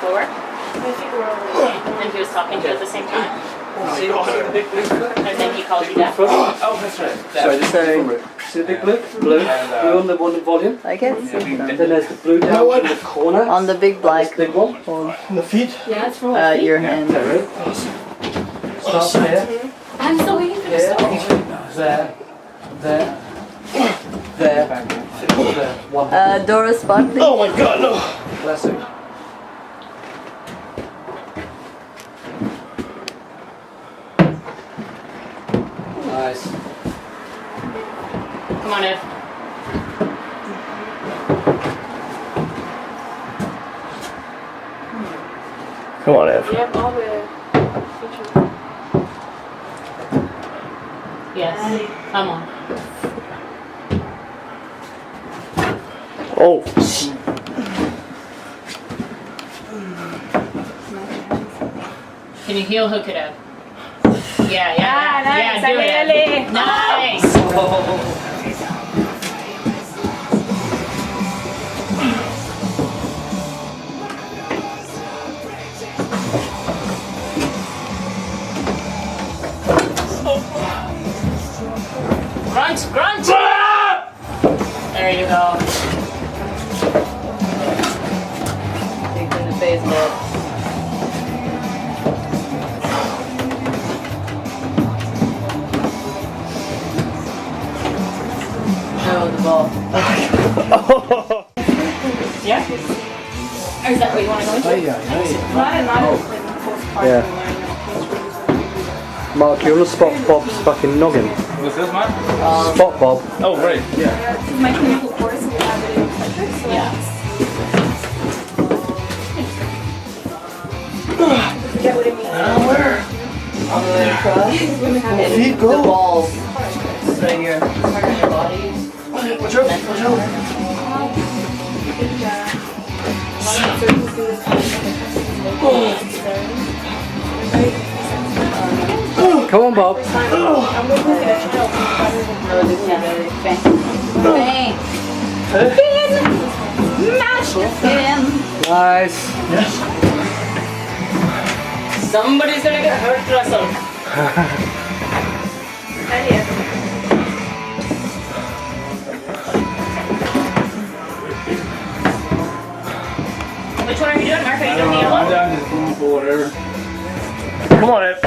Lower. And he was talking to you at the same time. And then he called you that. Oh, that's right. So just saying, see the big blue? Blue on the one in volume. I can see them. Then there's the blue down in the corner. On the big black Big one. On the feet. Yeah, it's from your hand. Start here. I'm still waiting for the song. There. There. One. Dora spot, please. Oh my god, no! Classic. Nice. Come on, Ed. Come on, Ev. You have all the features. Yes. Come on. Oh. Can you heel hook it up? Yeah, Ah, nice. do it. Really? Nice. Grunt, grunt. There you go. Kicked in the face, Bob. No, the ball. Yeah? Or is that what you want to go into? Yeah. Mark, you're on the spot Bob's fucking noggin. Was this mine? Spot Bob. Oh, right. Yeah. This is my clinical course, and we have it in Centric, so Yeah. forget what it means. Where? On the way across. Women have it. Feet The go. balls. Right here. Part of your body. Watch out, watch out. Surgeons do this kind of necessary. Come on, Bob. I'm going to look at a child rather than No, this can't really. Bang. Bang. Mash the fin. Nice. Somebody's gonna get hurt, Russell. Which one are you doing, Mark? Are you doing the yellow? down to the blue or whatever. Come on, Ev.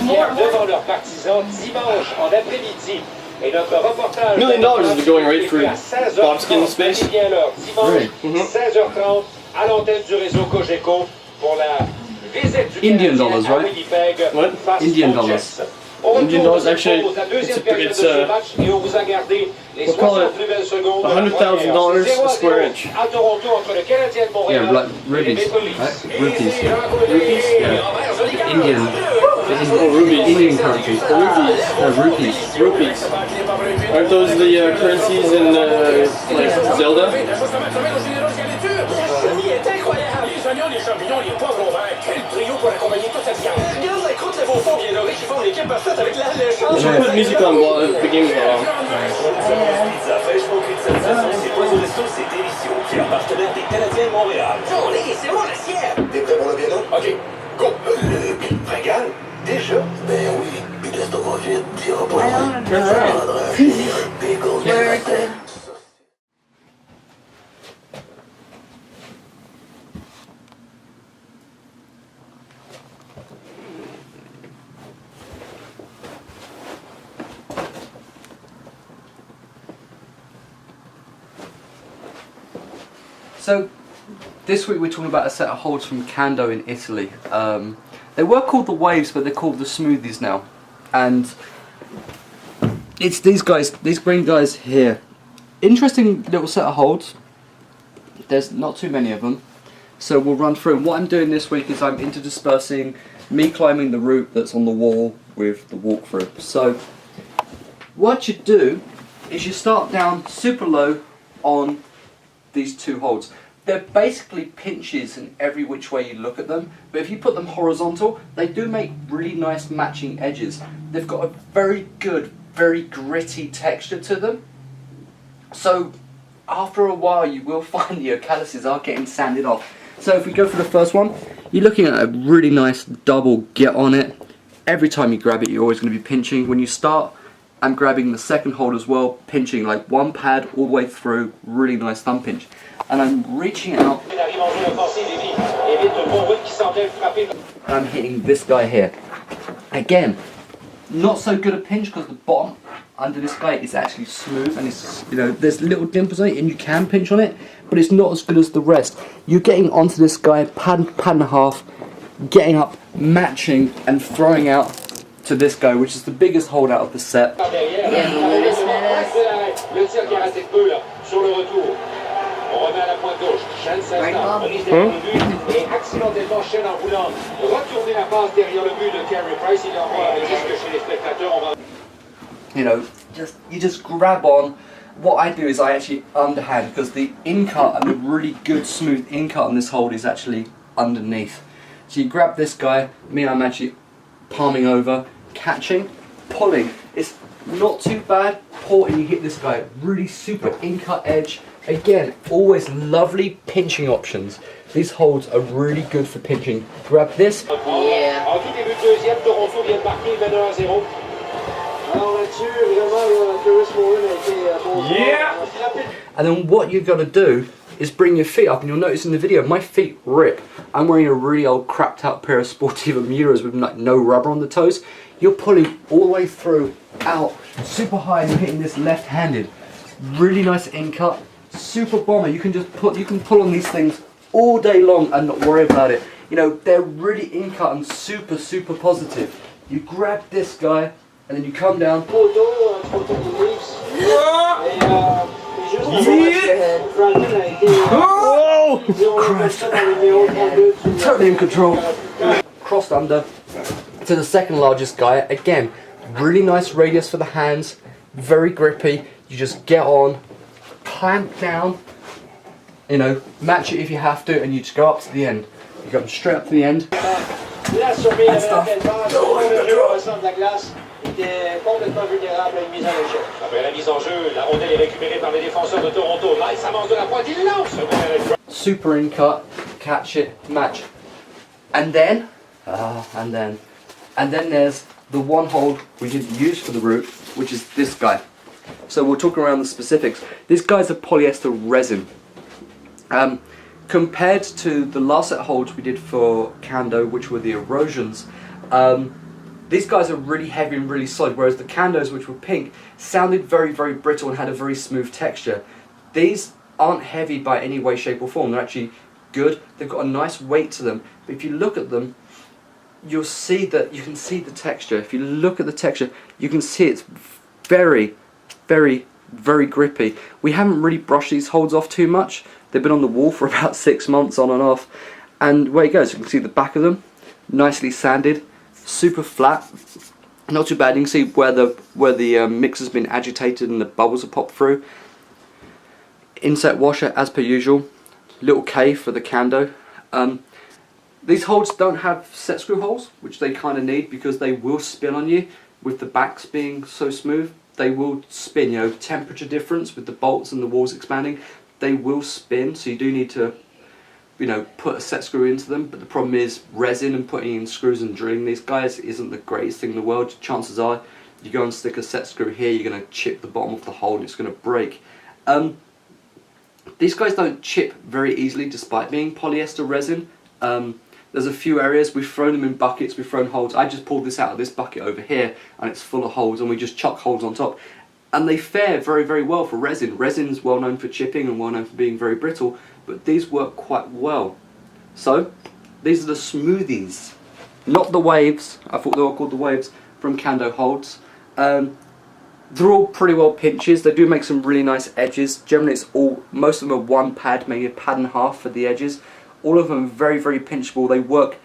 More. Devant leurs partisans dimanche en après-midi. Et notre reportage $1 million is going right through à 16h30. Bob's skin space. Eh bien alors, dimanche, Really? 16h30, à l'antenne du réseau Cogeco pour la visite du Indian Canadien dollars, à right? Winnipeg What? face Indian aux dollars. Jets. Au Indian retour, dollars, actually, nous la deuxième période it's, de ce match et on vous a gardé les we'll call 60 it plus belles secondes. de la $100,000 première. C'est 0-0 a square inch. à Toronto entre le Canadien de Montréal Yeah, like et les rubies, Maple Leafs. right? Et Rupees, c'est yeah. Rupees, Indian. Oh, rubies. Indian currency. Rupees. No, rupees. Rupees. Aren't those the currencies in like Zelda? You should put music on while the game's going on. Pizza fraîchement cuite cette saison, c'est Poison Resto, c'est délicieux. Fier partenaire des Canadiens de Montréal. Johnny, c'est mon assiette! T'es prêt pour le piano? OK, go! Le fringale? Déjà? Ben oui. Puis laisse-toi pas vite, t'iras pas loin. Prendra un plaisir, un bagel de matin. So, this week we're talking about a set of holds from Kando in Italy. They were called the Waves, but they're called the Smoothies now. And it's these guys, these green guys here. Interesting little set of holds. There's not too many of them. So we'll run through. And what I'm doing this week is I'm interdispersing me climbing the route that's on the wall with the walkthrough. So what you do is you start down super low on these two holds. They're basically pinches in every which way you look at them, but if you put them horizontal, they do make really nice matching edges. They've got a very good, very gritty texture to them. So after a while you will find your calluses are getting sanded off. So if we go for the first one, you're looking at a really nice double get on it. Every time you grab it, you're always going to be pinching. When you start, I'm grabbing the second hold as well, pinching like one pad all the way through, really nice thumb pinch. And I'm reaching out, and I'm hitting this guy here. Again, not so good a pinch because the bottom under this guy is actually smooth and it's, you know, there's little dimples on it and you can pinch on it, but it's not as good as the rest. You're getting onto this guy, pad and a half, getting up, matching and throwing out to this guy, which is the biggest hold out of the set. You know, you just grab on. What I do is I actually underhand, because the in cut and the really good smooth in cut on this hold is actually underneath. So you grab this guy, I'm actually palming over, catching, pulling. It's not too bad. Pull and you hit this guy. Really super in cut edge. Again, always lovely pinching options. These holds are really good for pinching. Grab this. Yeah. And then what you've got to do is bring your feet up, and you'll notice in the video my feet rip. I'm wearing a really old crapped out pair of Sportiva Muras with like no rubber on the toes. You're pulling all the way through, out, super high, and you're hitting this left-handed. Really nice in cut, super bomber. You can pull on these things all day long and not worry about it. You know, they're really in cut and super positive. You grab this guy and then you come down. Oh, Christ. Totally in control. Crossed under to the second largest guy. Again, really nice radius for the hands, very grippy. You just get on, clamp down, you know, match it if you have to, and you just go up to the end. You go straight up to the end. And stuff. Super in cut, catch it, match. And then there's the one hold we didn't use for the root, which is this guy. So we'll talk around the specifics. This guy's a polyester resin. Compared to the last set of holds we did for Kando, which were the erosions, these guys are really heavy and really solid, whereas the Kandos, which were pink, sounded very brittle and had a very smooth texture. These aren't heavy by any way, shape or form. They're actually good. They've got a nice weight to them. But if you look at them, you'll see that you can see the texture. If you look at the texture, you can see it's very grippy. We haven't really brushed these holds off too much. They've been on the wall for about 6 months on and off. And where it goes, you can see the back of them, nicely sanded, super flat, not too bad. You can see where the mix has been agitated and the bubbles have popped through. Inset washer as per usual, little K for the Kando. These holds don't have set screw holes, which they kind of need because they will spin on you. With the backs being so smooth, they will spin. You know, temperature difference with the bolts and the walls expanding, they will spin. So you do need to, you know, put a set screw into them. But the problem is resin and putting in screws and drilling these guys isn't the greatest thing in the world. Chances are, you go and stick a set screw here, you're going to chip the bottom of the hole and it's going to break. These guys don't chip very easily despite being polyester resin. There's a few areas, we've thrown them in buckets, we've thrown holes. I just pulled this out of this bucket over here and it's full of holes and we just chuck holes on top. And they fare very well for resin. Resin's well known for chipping and well known for being very brittle, but these work quite well. So, these are the Smoothies. Not the Waves, I thought they were called the Waves, from Kando holds. They're all pretty well pinches. They do make some really nice edges. Generally most of them are one pad, maybe a pad and a half for the edges. All of them are very pinchable. They work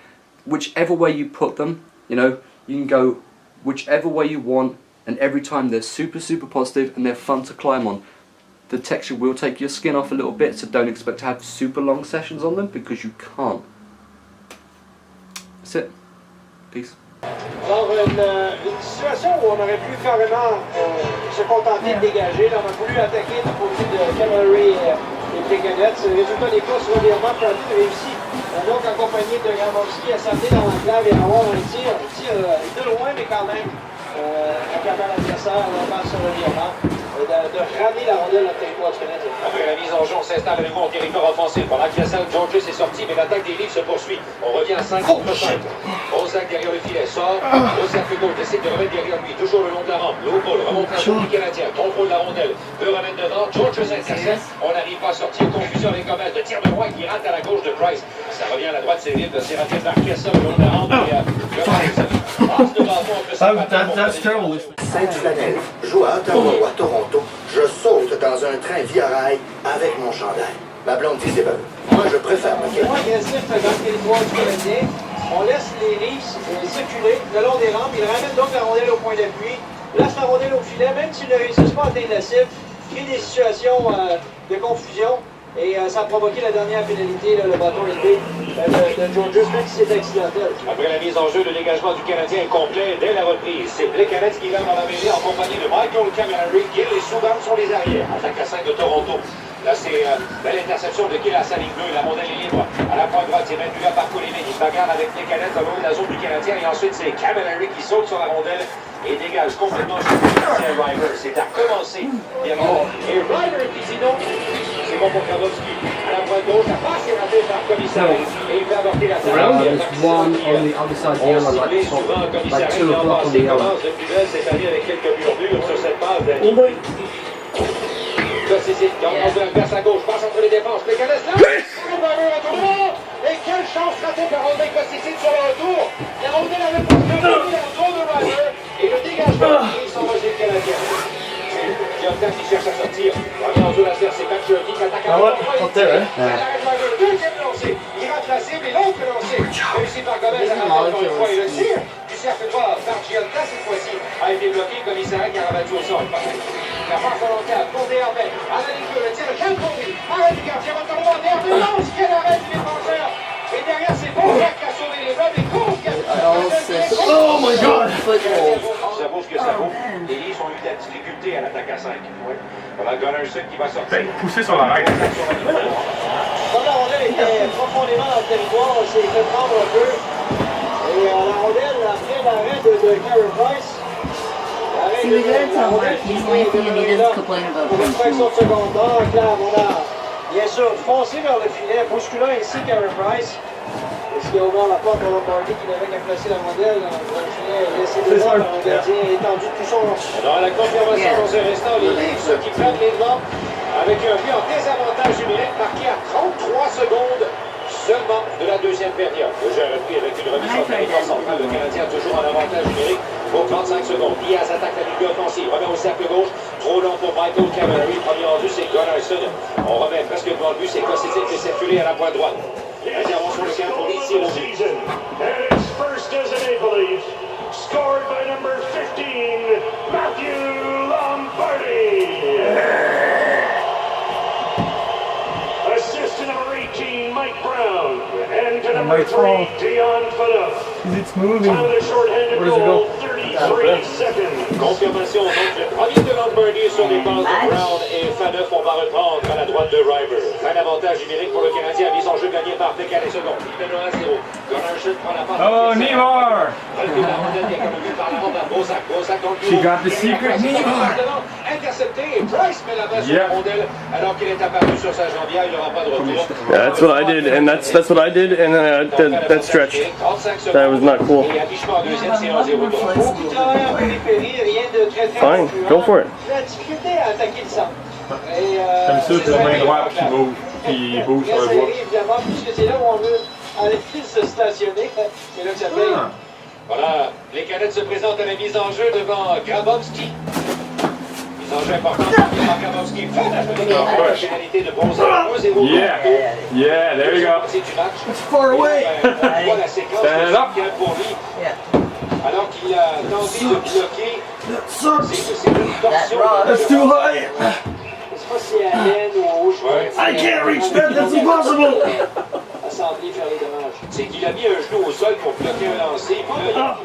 whichever way you put them. You know, you can go whichever way you want, and every time they're super positive and they're fun to climb on. The texture will take your skin off a little bit, so don't expect to have super long sessions on them because you can't. That's it. Peace. Dans une situation où on aurait pu carrément se contenter de dégager, là, on a voulu attaquer du côté de Cavalry et Brigadettes. Le résultat des courses, revirement, Kando réussi Donc, accompagné de Grabowski, à s'amener dans l'enclave et avoir un tir de loin, mais quand même, accablant l'adversaire, là, sur le virement, de ramener la rondelle dans le territoire du Canadien. Après la mise en jeu, on s'installe avec vous en territoire offensif. Pendant que Georges est sorti, mais l'attaque des Leafs se poursuit. On revient à 5 contre 5. Ozak derrière le filet, sort. Au cercle gauche, essaie de remettre derrière lui, toujours le long de la rampe. Low ball, remonte la zone du Canadien, contrôle la rondelle, peut remettre devant. Georges intercepte. On n'arrive pas à sortir. Confusion avec Gomez. De tir de droit qui rate à la gauche de Price. Ça revient à la droite, c'est vite. C'est raté par Kessa le long de la rampe. That's terrible. Sainte-Flanelle joue à Ottawa ou à Toronto, je saute dans un train via rail avec mon chandail. Ma blonde dit c'est bon. Moi, je préfère ma Moins agressif dans le territoire du Canadien. On laisse les Leafs circuler le long des rampes. Ils ramènent donc la rondelle au point d'appui. Place la rondelle au filet, même s'ils ne réussissent pas à atteindre la cible. Crée des situations de confusion. Et ça a provoqué la dernière pénalité, là, le bâton élevé de Georges, même si c'est accidentel. Après la mise en jeu, le dégagement du Canadien est complet dès la reprise. C'est Plekanec qui va dans la mêlée en compagnie de Michael Camilleri. Gill et Soudan sont les arrières. Attaque à 5 de Toronto. Là, c'est belle interception de Gill à sa ligne bleue. La rondelle est libre. À la pointe droite, c'est Mandula par Coulimin. Il bagarre avec Plekanec au long de la zone du Canadien. Et ensuite, c'est Camilleri qui saute sur la rondelle et dégage complètement sur le Canadien Ryder. C'est à commencer. Et Ryder qui dit non. C'est bon pour Grabowski. À la pointe gauche, la passe est ratée par Commissaire. Et il fait avorter la There's one on the other side of the yellow, like 2 o'clock on the yellow. commence de plus belle cette année avec quelques murmures sur cette passe d'Annie. Cossicine qui envoie un vers à gauche, passe entre les défenses. Les Canadiens là! Et quelle chance ratée par André Cossicine sur le retour! La rondelle avait pas le retour de Ryder et le dégagement qui s'en va chez le Canadien. Jonathan qui cherche à sortir. Revient en jeu l'affaire, c'est Pacioretty qui attaque à le deuxième lancé. Il rate la cible et l'autre lancé. Réussi par Gomez à rater encore une fois. Et le tir du cercle droit par Jonathan cette fois-ci a été bloqué. Commissaire qui a rabattu au sol. La passe volontaire pour Desharnais. À la ligne bleue, le tir de Calconi. Arrête du gardien, retournement. Desharnais lance. Quel arrêt du défenseur. Et derrière, c'est Beaujacq qui a sauvé les hommes. Et course qui a Oh my god! Ça vaut ce que ça vaut. Les Leafs ont eu de la difficulté à l'attaque à 5. Voilà Gunnarsson qui va sortir. Poussé sur la rail. Comme la rondelle était profondément dans le territoire, on s'est fait prendre un peu. Et la rondelle, après l'arrêt de Carey Price, See, we gotta tell Mark he's lengthy and he doesn't complain about pour une punching. fraction de seconde d'or, clairement, on a bien sûr foncé vers le filet, bousculant ainsi Carey Price. Et ce qui a ouvert la porte à Lombardi qui n'avait qu'à placer la rondelle dans le filet et laisser les hommes par un gardien étendu de tout son long. Dans la confirmation dans un instant, les Leafs qui prennent les devants avec un but en désavantage numérique marqué à 33 secondes seulement de la deuxième période. Le jeu a repris avec une remise en territoire central. Le Canadien toujours en avantage numérique pour 35 secondes. Diaz attaque la ligne offensive, remet au cercle gauche, trop long pour Michael Camilleri. Premier rendu, c'est Gunnarsson. On remet presque devant le but, c'est Cossicine qui est circulé à la pointe droite. Intervention de camp pour les tirs au but. And it's first as a Maple Leaf, scored by number 15, Matthew Lombardi. Assist to number 18, Mike Brown. And to number 3, Dion Phaneuf. It's moving. Time of the shorthanded Where does it goal, go? 33 seconds. Confirmation donc le premier de Lombardi sur les passes de Brown et Phaneuf. On va reprendre à la droite de Ryder. Un avantage numérique pour le Canadien. Mise en jeu gagnée par Plekanec seconde. Il mène 1-0. Gunnarsson prend la passe. Oh, Neymar! She got the secret Neymar! Intercepté et Price met la main sur la rondelle alors qu'il est apparu sur sa jambière. Il n'aura pas de retour. Yeah, that's what I did, and that's what I did, and then that stretched. That was not cool. Et à mi-chemin en deuxième, c'est 1-0. Beaucoup de travail en périphérie, rien de très très Fine, concluant. go for it. La difficulté à attaquer le centre. Comme ça, c'est la main droite qui bouge, qui bouge sur le bois. Évidemment, puisque c'est là où on veut aller se stationner. C'est là que ça paye. Voilà, les cadettes se présentent à la mise en jeu devant Grabowski. Mise en jeu importante par Grabowski. Pénalité de bon 1-0. Yeah, there you go. C'est du match. It's far away. On voit la séquence Stand up. pour lui. Alors qu'il a tenté de bloquer. C'est une torsion. That's too high. Je sais pas si à l'aine ou au chemin. I can't reach that. That's impossible. Assemblée faire les dommages. C'est qu'il a mis un genou au sol pour bloquer un lancer. Puis là,